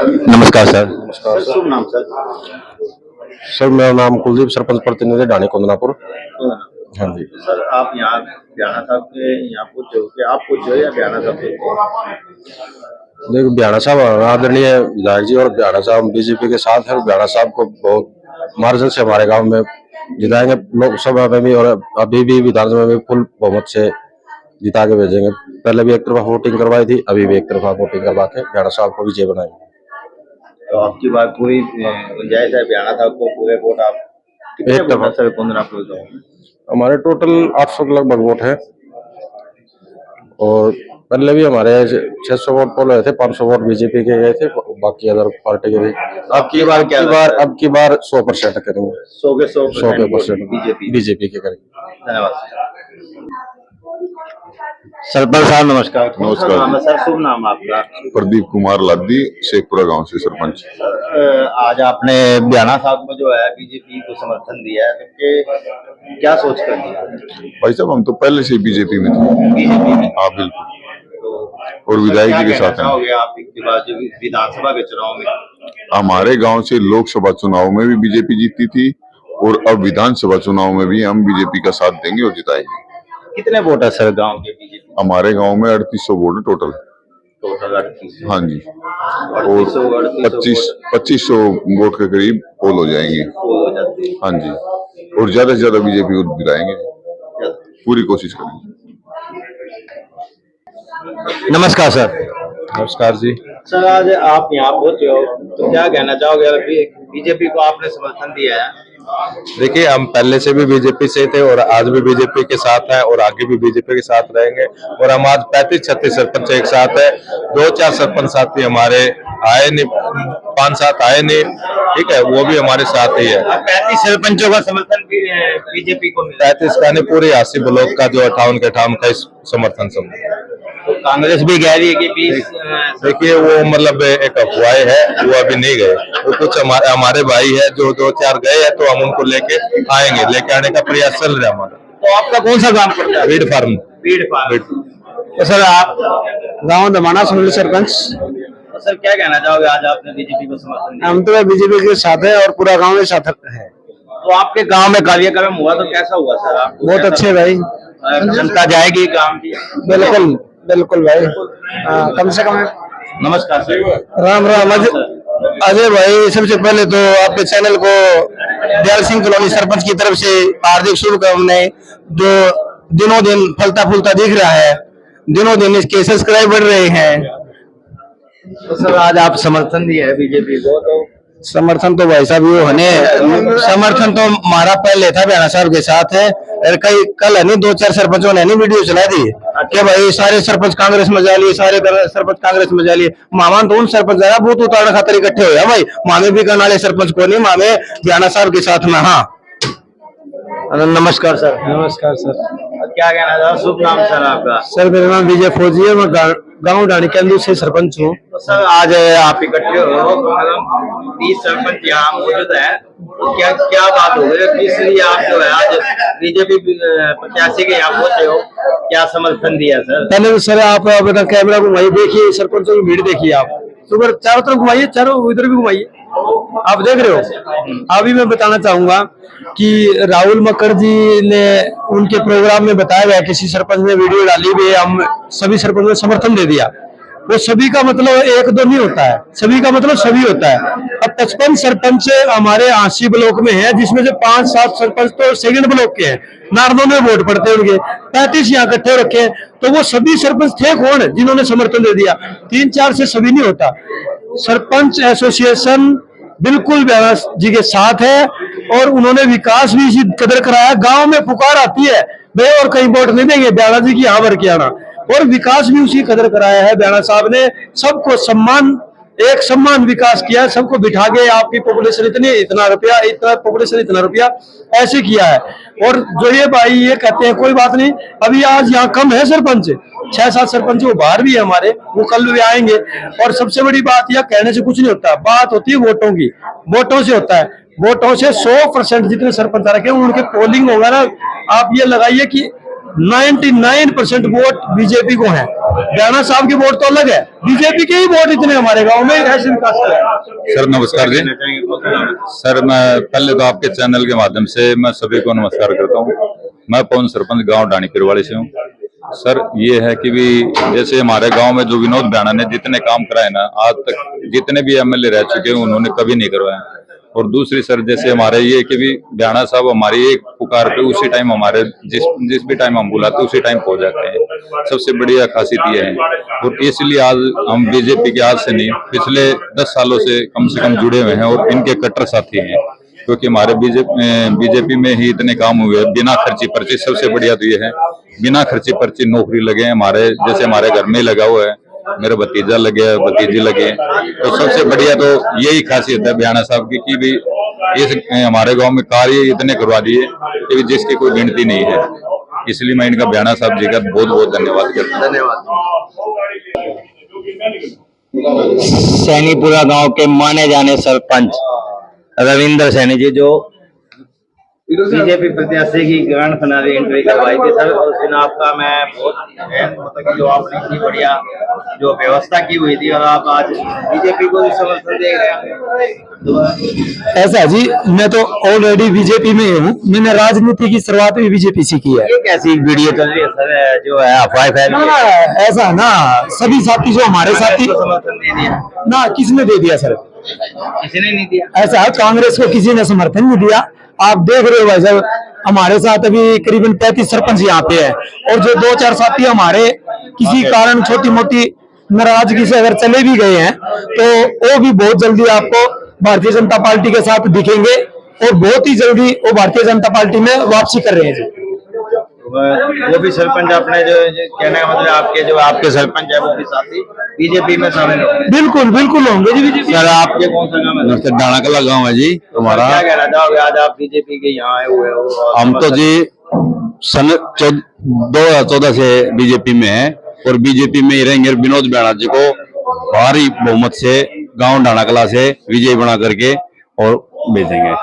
नमस्कार सर। नमस्कार सर। शुभ नाम सर। सर मेरा नाम कुलदीप, सरपंच प्रतिनिधि ढाणी कुंदनापुर। हाँ जी सर, आप यहाँ ब्याणा साहब के यहाँ पूछे हो कि आप पूछे हो या ब्याणा साहब देखो, ब्याणा साहब आदरणीय विधायक जी और ब्याणा साहब बीजेपी के साथ है। ब्याणा साहब को बहुत मार्जिन से हमारे गांव में जिताएंगे, लोकसभा में भी और अभी भी विधानसभा में फुल बहुमत से जिता के भेजेंगे। पहले भी एक तरफा वोटिंग करवाई थी, अभी भी एक तरफा वोटिंग करवा के ब्याणा साहब को विजय बनाएंगे। तो आपकी बात पूरी गुंजाइश है, ब्याणा साहब को पूरे वोट आप कितने एक तरफा सर कुंदनापुर गाँव में? हमारे टोटल 800 के लगभग वोट है और पहले भी हमारे 600 वोट पोल हुए थे, 500 वोट बीजेपी के गए थे, बाकी अदर पार्टी के भी। अब की बार 100% करेंगे। 100 के 100% बीजेपी के करेंगे। धन्यवाद। सरपंच साहब नमस्कार। नमस्कार सर, शुभ नाम आपका? प्रदीप कुमार लादी, शेखपुरा गांव से सरपंच। आज आपने ब्याणा साहब को जो है बीजेपी को समर्थन दिया है, तो क्या सोच कर दिया? भाई साहब, हम तो पहले से बीजेपी में थे। बीजेपी में? हाँ बिल्कुल। और विधायक जी के साथ हैं। आप विधानसभा के चुनाव में हमारे गांव से लोकसभा चुनाव में भी बीजेपी जीती थी और अब विधानसभा चुनाव में भी हम बीजेपी का साथ देंगे और जिताएंगे। कितने वोट है सर गांव के बीजेपी? हमारे गांव में 3800 वोट है टोटल। 3800? हाँ जी। और 2500 वोट के करीब पोल हो जाएंगे। हाँ जी। और ज्यादा से ज्यादा बीजेपी को दिलाएंगे, पूरी कोशिश करेंगे। नमस्कार सर। नमस्कार जी। सर, आज आप यहाँ पहुंचे हो तो क्या कहना चाहोगे? बीजेपी को आपने समर्थन दिया है। देखिए, हम पहले से भी बीजेपी से थे और आज भी बीजेपी के साथ हैं और आगे भी बीजेपी के साथ रहेंगे। और हम आज 35-36 सरपंच एक साथ है। 2-4 सरपंच साथी हमारे आए नहीं, 5-7 आए नहीं, ठीक है, वो भी हमारे साथ ही है। 35 सरपंचों का समर्थन बीजेपी को मिला। 35 का नहीं, पूरे 80 ब्लॉक का जो 58 के 58 का समर्थन सब। तो कांग्रेस भी कह रही है कि 20। देखिए, वो मतलब एक अफवाह है, वो अभी नहीं गए। वो कुछ हमारे भाई है जो 2-4 गए हैं, तो हम उनको लेके आएंगे, लेके आने का प्रयास चल रहा है हमारा। तो आपका कौन सा काम करता है? Weed farm. तो सर, आप गांव दमाना सुनील सरपंच। तो सर, क्या कहना चाहोगे? आज आपने बीजेपी को समर्थन दिया। हम तो बीजेपी के साथ है और पूरा गांव के साथ है। तो आपके गांव में कार्यक्रम हुआ तो कैसा हुआ सर? आपको बहुत अच्छे भाई, जनता जाएगी गांव की? बिल्कुल बिल्कुल भाई। कम से कम। नमस्कार सर। राम राम अजय भाई, सबसे पहले तो आपके चैनल को दयाल सिंह कॉलोनी सरपंच की तरफ से हार्दिक शुभकामनाएं। जो दिनों दिन फलता फूलता दिख रहा है, दिनों दिन इसके सब्सक्राइब बढ़ रहे हैं। तो सर, आज आप समर्थन दिए है बीजेपी को, तो समर्थन तो भाई साहब ये होने, समर्थन तो हमारा पहले था, ब्याणा साहब के साथ है। और कई कल है नहीं, 2-4 सरपंचों ने नहीं वीडियो चला दी कि भाई सारे सरपंच कांग्रेस में जा लिए, सारे सरपंच कांग्रेस में जा लिए। मामा तो उन सरपंच जरा बूथ उतारने खातर इकट्ठे हो भाई। मामे भी करने वाले सरपंच को नहीं, मामे ब्याणा साहब के साथ में। हाँ, नमस्कार सर। नमस्कार सर। क्या कहना था? शुभ नाम सर आपका? सर, मेरा नाम विजय फौजी है, मैं गाँव ढाणी केंदू से सरपंच हूँ। तो सर, आज आप इकट्ठे हो, 30 सरपंच यहाँ मौजूद है, तो क्या क्या बात हो गई? इसलिए आप जो है आज बीजेपी प्रत्याशी के यहाँ पहुंचे हो, क्या समर्थन दिया सर? पहले तो सर आप अपना कैमरा घुमाइए, देखिए सरपंचों की भीड़ देखिए आप। तो चारों तरफ घुमाइए, चारों इधर भी घुमाइए, आप देख रहे हो। अभी मैं बताना चाहूंगा कि राहुल मक्कड़ जी ने उनके प्रोग्राम में बताया गया, किसी सरपंच ने वीडियो डाली भी, हम सभी सरपंच ने समर्थन दे दिया। वो सभी का मतलब 1-2 नहीं होता है, सभी का मतलब सभी होता है। अब 55 सरपंच हमारे 80 ब्लॉक में है, जिसमें से 5-7 सरपंच तो सेकंड ब्लॉक के हैं, नारदों में वोट पड़ते हैं उनके। 35 यहाँ इकट्ठे रखे हैं, तो वो सभी सरपंच थे कौन जिन्होंने समर्थन दे दिया? 3-4 से सभी नहीं होता। सरपंच एसोसिएशन बिल्कुल ब्याणा जी के साथ है और उन्होंने विकास भी इसी कदर कराया। गांव में पुकार आती है भाई और कहीं वोट नहीं देंगे, ब्याणा जी की यहाँ भर के आना, और विकास भी उसी कदर कराया है। ब्याणा साहब ने सबको सम्मान, एक सम्मान विकास किया, सबको बिठा के आपकी पॉपुलेशन इतनी, इतना रुपया, इतना पॉपुलेशन, इतना रुपया, ऐसे किया है। और जो ये भाई ये कहते हैं कोई बात नहीं, अभी आज यहाँ कम है सरपंच, 6-7 सरपंच वो बाहर भी है हमारे, वो कल भी आएंगे। और सबसे बड़ी बात यह कहने से कुछ नहीं होता, बात होती है वोटों की, वोटों से होता है। वोटों से 100% जितने सरपंच आ रखे हैं उनके पोलिंग होगा ना, आप ये लगाइए कि 99% वोट बीजेपी को है। राणा साहब के वोट तो अलग है, बीजेपी के ही वोट इतने हमारे गांव में ऐसे विकास है। सर नमस्कार जी। सर मैं पहले तो आपके चैनल के माध्यम से मैं सभी को नमस्कार करता हूँ। मैं पवन सरपंच गांव डाणी पिरवाड़ी से हूँ। सर ये है कि भी जैसे हमारे गांव में जो विनोद ब्याणा ने जितने काम कराए ना, आज तक जितने भी एमएलए रह चुके हैं उन्होंने कभी नहीं करवाए। और दूसरी सर जैसे हमारे ये कि भी ब्याणा साहब हमारी एक पुकार पे उसी टाइम हमारे जिस भी टाइम हम बुलाते उसी टाइम पहुंच जाते हैं। सबसे बढ़िया खासियत ये है। और इसलिए आज हम बीजेपी के आज से नहीं पिछले 10 सालों से कम जुड़े हुए हैं और इनके कट्टर साथी हैं, क्योंकि हमारे बीजेपी में ही इतने काम हुए बिना खर्ची पर्ची। सबसे बढ़िया तो ये है बिना खर्ची पर्ची नौकरी लगे हैं हमारे, जैसे हमारे घर में ही लगा हुआ है, मेरा भतीजा लगे है, भतीजी लगे हैं। तो सबसे बढ़िया तो यही खासियत है ब्याणा साहब की कि भी इस हमारे गांव में कार्य इतने करवा दिए कि जिसकी कोई गिनती नहीं है। इसलिए मैं इनका ब्याणा साहब जी का बहुत बहुत धन्यवाद करता हूँ। धन्यवाद। सैनीपुरा गांव के माने जाने सरपंच रविंद्र सैनी जी जो बीजेपी प्रत्याशी की ग्रैंड फिनाले एंट्री करवाई थी सर, और चुनाव का मैं बहुत मतलब कि जो आपने इतनी बढ़िया जो व्यवस्था की हुई थी, और आप आज बीजेपी को भी समर्थन दे रहे हैं। ऐसा जी, मैं तो ऑलरेडी बीजेपी में ही हूँ। मैंने राजनीति की शुरुआत भी बीजेपी से की है। ये कैसी वीडियो चल रही है सर जो है अफवाह फैल रही है? ऐसा ना सभी साथी जो हमारे साथी समर्थन दे दिया ना, किसने दे दिया सर? किसी ने नहीं दिया। ऐसा है, कांग्रेस को किसी ने समर्थन नहीं दिया। आप देख रहे हो भाई साहब, हमारे साथ अभी करीबन 35 सरपंच यहाँ पे है, और जो 2-4 साथी हमारे किसी कारण छोटी मोटी नाराजगी से अगर चले भी गए हैं तो वो भी बहुत जल्दी आपको भारतीय जनता पार्टी के साथ दिखेंगे, और बहुत ही जल्दी वो भारतीय जनता पार्टी में वापसी कर रहे हैं जी। वो भी सरपंच अपने जो कहने का मतलब आपके सरपंच है वो भी साथी बीजेपी में शामिल होंगे? बिल्कुल बिल्कुल होंगे जी बीजेपी। सर आपके कौन सा गाँव है? डाणा कला गाँव है जी हमारा। क्या कहना चाहोगे आज आप बीजेपी के यहाँ आए हुए हो? हम तो जी सन 2014 से बीजेपी में है और बीजेपी में ही रहेंगे। विनोद ब्याणा जी को भारी बहुमत से गांव डाणा कला से विजय बना करके और भेजेंगे।